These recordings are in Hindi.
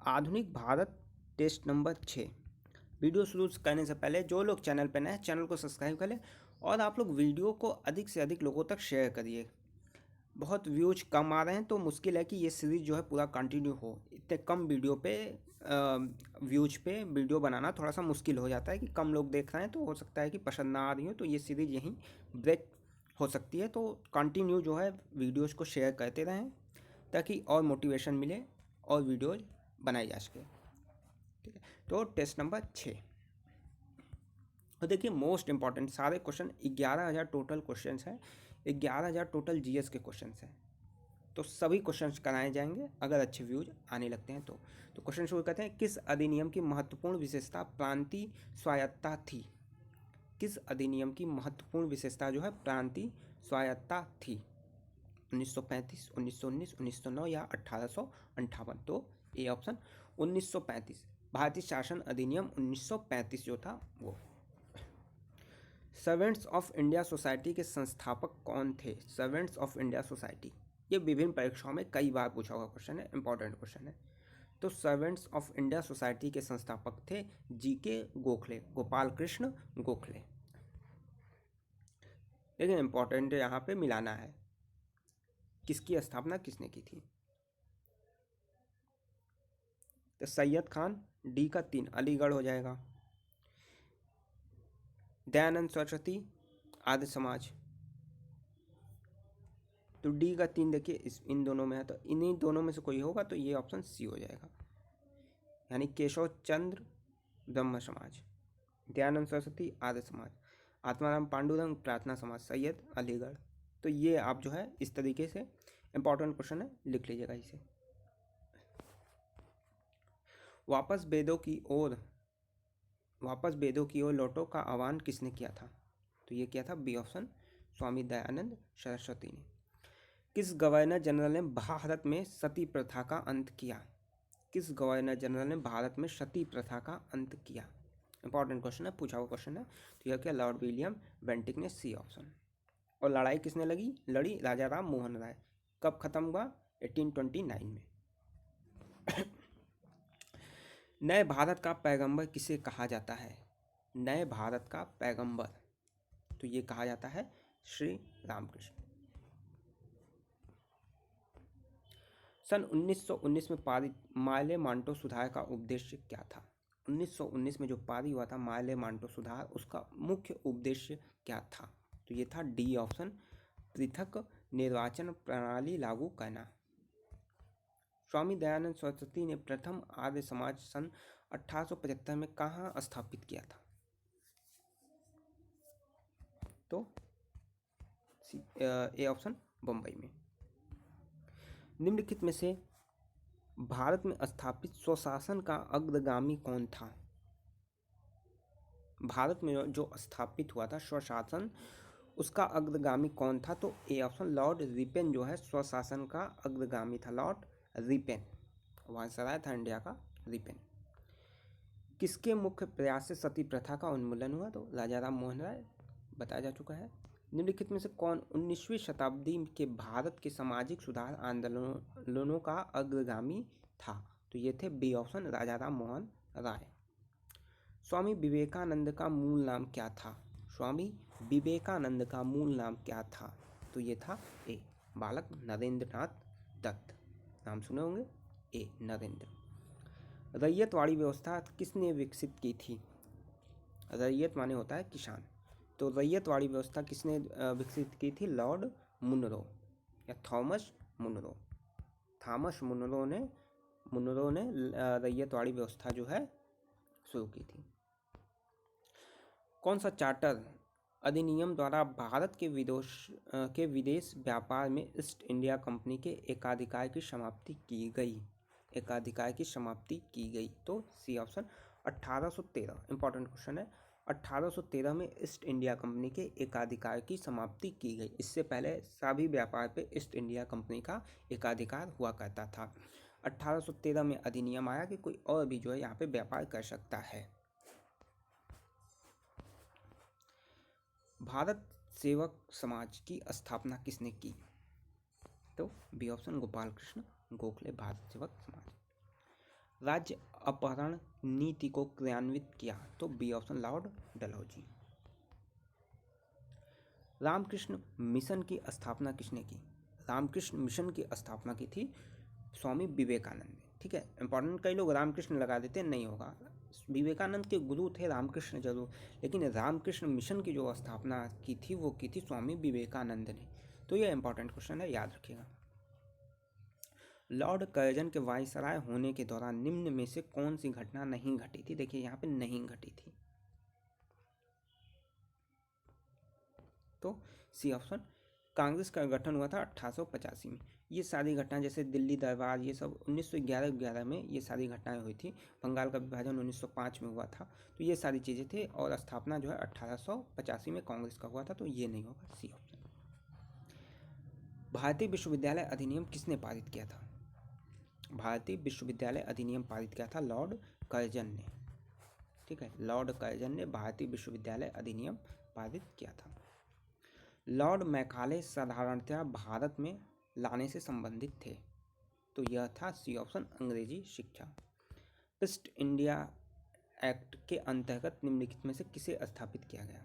आधुनिक भारत टेस्ट नंबर 6। वीडियो शुरू करने से पहले जो लोग चैनल पर नए हैं चैनल को सब्सक्राइब कर लें और आप लोग वीडियो को अधिक से अधिक लोगों तक शेयर करिए। बहुत व्यूज कम आ रहे हैं तो मुश्किल है कि ये सीरीज़ जो है पूरा कंटिन्यू हो। इतने कम वीडियो पे व्यूज पे वीडियो बनाना थोड़ा सा मुश्किल हो जाता है कि कम लोग देख रहे हैं, तो हो सकता है कि पसंद ना आ रही हो तो ये सीरीज़ यहीं ब्रेक हो सकती है। तो कंटिन्यू जो है वीडियोज़ को शेयर करते रहें ताकि और मोटिवेशन मिले और वीडियोज़ बनाई जा सके। ठीक है, तो टेस्ट नंबर 6। और देखिए मोस्ट इंपॉर्टेंट सारे क्वेश्चन 11,000 टोटल क्वेश्चंस हैं, 11,000 टोटल जीएस के क्वेश्चंस हैं। तो सभी क्वेश्चंस कराए जाएंगे अगर अच्छे व्यूज आने लगते हैं तो क्वेश्चन शुरू करते हैं। किस अधिनियम की महत्वपूर्ण विशेषता प्रांतीय स्वायत्तता थी? किस अधिनियम की महत्वपूर्ण विशेषता जो है प्रांतीय स्वायत्तता थी? 1935, 1919, 1909 या 1858? तो ए ऑप्शन 1935, भारतीय शासन अधिनियम 1935 जो था वो। सर्वेंट्स ऑफ इंडिया सोसाइटी के संस्थापक कौन थे? सर्वेंट्स ऑफ इंडिया सोसाइटी, ये विभिन्न परीक्षाओं में कई बार पूछा हुआ क्वेश्चन है, इंपॉर्टेंट क्वेश्चन है। तो सर्वेंट्स ऑफ इंडिया सोसाइटी के संस्थापक थे जीके गोखले, गोपाल कृष्ण गोखले। लेकिन इंपॉर्टेंट यहाँ पे मिलाना है, किसकी स्थापना किसने की थी? तो सैयद खान, डी का 3 अलीगढ़ हो जाएगा। दयानंद सरस्वती, आर्य समाज। तो डी का 3 देखिए इन दोनों में है, तो इन्हीं दोनों में से कोई होगा तो ये ऑप्शन सी हो जाएगा, यानी केशव चंद्र ब्रह्म समाज, दयानंद सरस्वती आर्य समाज, आत्माराम पांडुरंग प्रार्थना समाज, सैयद अलीगढ़। तो ये आप जो है इस तरीके से इंपॉर्टेंट क्वेश्चन है, लिख लीजिएगा इसे। वापस वेदों की ओर लौटो का आह्वान किसने किया था? तो ये किया था बी ऑप्शन, स्वामी दयानंद सरस्वती ने। किस गवर्नर जनरल ने भारत में सती प्रथा का अंत किया? किस गवर्नर जनरल ने भारत में सती प्रथा का अंत किया? इंपॉर्टेंट क्वेश्चन है, पूछा हुआ क्वेश्चन है। तो यह क्या, लॉर्ड विलियम बेंटिक ने, सी ऑप्शन। और लड़ाई किसने लड़ी? राजा राम मोहन राय। कब खत्म हुआ? 1829 में। नए भारत का पैगंबर किसे कहा जाता है? नए भारत का पैगंबर, तो ये कहा जाता है श्री रामकृष्ण। सन 1919 में पारित मार्ले मांटो सुधार का उद्देश्य क्या था? 1919 में जो पारित हुआ था मार्ले मांटो सुधार, उसका मुख्य उद्देश्य क्या था? तो ये था डी ऑप्शन, पृथक निर्वाचन प्रणाली लागू करना। स्वामी दयानंद सरस्वती ने प्रथम आर्य समाज सन 1875 में कहाँ स्थापित किया था? तो ए ऑप्शन, बम्बई में। निम्नलिखित में से भारत में स्थापित स्वशासन का अग्रगामी कौन था? भारत में जो स्थापित हुआ था स्वशासन, उसका अग्रगामी कौन था? तो ए ऑप्शन, लॉर्ड रिपेन जो है स्वशासन का अग्रगामी था, लॉर्ड रिपेन। वायसराय था इंडिया का रिपेन। किसके मुख्य प्रयास से सती प्रथा का उन्मूलन हुआ? तो राजा राम मोहन राय, बताया जा चुका है। निम्नलिखित में से कौन 19वीं शताब्दी के भारत के सामाजिक सुधार आंदोलनों का अग्रगामी था? तो ये थे बी ऑप्शन, राजा राम मोहन राय। स्वामी विवेकानंद का मूल नाम क्या था? स्वामी विवेकानंद का मूल नाम क्या था? तो ये था ए, बालक नरेंद्रनाथ दत्त। नाम सुने होंगे, ए नरेंद्र। रैयतवाड़ी व्यवस्था किसने विकसित की थी? रैयत माने होता है किसान, तो रैयतवाड़ी व्यवस्था किसने विकसित की थी? लॉर्ड मुनरो या थॉमस मुनरो। थॉमस मुनरो ने रैयतवाड़ी व्यवस्था जो है शुरू की थी। कौन सा चार्टर अधिनियम द्वारा भारत के विदेश व्यापार में ईस्ट इंडिया कंपनी के एकाधिकार की समाप्ति की गई? एकाधिकार की समाप्ति की गई, तो सी ऑप्शन, 1813। इंपॉर्टेंट क्वेश्चन है। 1813 में ईस्ट इंडिया कंपनी के एकाधिकार की समाप्ति की गई। इससे पहले सभी व्यापार पे ईस्ट इंडिया कंपनी का एकाधिकार हुआ करता था। 1813 में अधिनियम आया कि कोई और भी जो है यहाँ पे व्यापार कर सकता है। भारत सेवक समाज की स्थापना किसने की? तो बी ऑप्शन, गोपाल कृष्ण गोखले, भारत सेवक समाज। राज्य अपहरण नीति को क्रियान्वित किया? तो B option lord Dalhousie. Ramakrishna Mission की स्थापना किसने की? रामकृष्ण मिशन की स्थापना की थी स्वामी विवेकानंद ने। ठीक है, इंपॉर्टेंट, कई लोग रामकृष्ण लगा देते, नहीं होगा। विवेकानंद के गुरु थे रामकृष्ण जरूर, लेकिन रामकृष्ण मिशन की जो स्थापना की थी वो की थी स्वामी विवेकानंद ने। तो ये इंपॉर्टेंट क्वेश्चन है, याद रखिएगा। लॉर्ड कर्जन के वायसराय होने के दौरान निम्न में से कौन सी घटना नहीं घटी थी? देखिए यहाँ पे नहीं घटी थी, तो सी ऑप्शन। कांग्रेस का गठन हुआ था 1885 में। ये सारी घटनाएं, जैसे दिल्ली दरबार, ये सब 1911 में ये सारी घटनाएं हुई थी। बंगाल का विभाजन 1905 में हुआ था। तो ये सारी चीज़ें थी, और स्थापना जो है 1885 में कांग्रेस का हुआ था। तो ये नहीं होगा, सी ऑप्शन। भारतीय विश्वविद्यालय अधिनियम किसने पारित किया था? भारतीय विश्वविद्यालय अधिनियम पारित किया था लॉर्ड कर्जन ने। ठीक है, लॉर्ड कर्जन ने भारतीय विश्वविद्यालय अधिनियम पारित किया था। लॉर्ड मैकाले साधारणतया भारत में लाने से संबंधित थे? तो यह था सी ऑप्शन, अंग्रेजी शिक्षा। ईस्ट इंडिया एक्ट के अंतर्गत निम्नलिखित में से किसे स्थापित किया गया?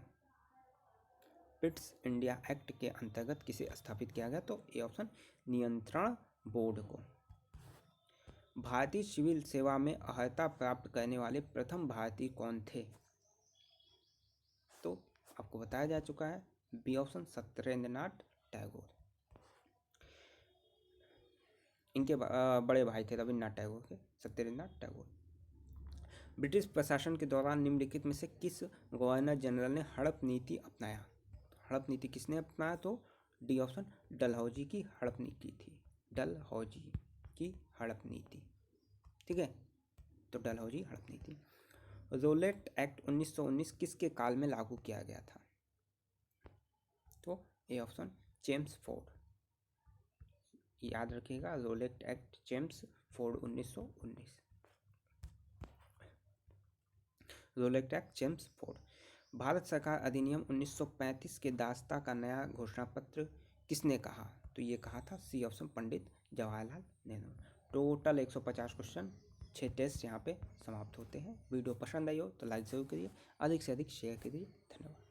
ईस्ट इंडिया एक्ट के अंतर्गत किसे स्थापित किया गया? तो ए ऑप्शन, नियंत्रण बोर्ड को। भारतीय सिविल सेवा में अर्हता प्राप्त करने वाले प्रथम भारतीय कौन थे? तो आपको बताया जा चुका है, बी ऑप्शन, सत्येंद्रनाथ टैगोर। इनके बड़े भाई थे रविन्द्रनाथ टैगोर के, सत्येंद्रनाथ टैगोर। ब्रिटिश प्रशासन के दौरान निम्नलिखित में से किस गवर्नर जनरल ने हड़प नीति अपनाया? हड़प नीति किसने अपनाया? तो डी ऑप्शन, डलहौजी की हड़प नीति थी। डलहौजी की हड़प नीति। ठीक है, तो डलहौजी हड़प नीति। रोलेट एक्ट 1919 किसके काल में लागू किया गया था? तो ए ऑप्शन, जेम्स फोर्ड। याद रखिएगा, Rowlatt Act James Ford 1919। Rowlatt Act James Ford. भारत सरकार अधिनियम 1935 के दास्ता का नया घोषणा पत्र किसने कहा? तो ये कहा था C option, Pandit Jawaharlal Nehru. Total 150 question, 6 test यहाँ पे समाप्त होते हैं। वीडियो पसंद आई हो तो लाइक जरूर करिए, अधिक से अधिक शेयर करिए। धन्यवाद।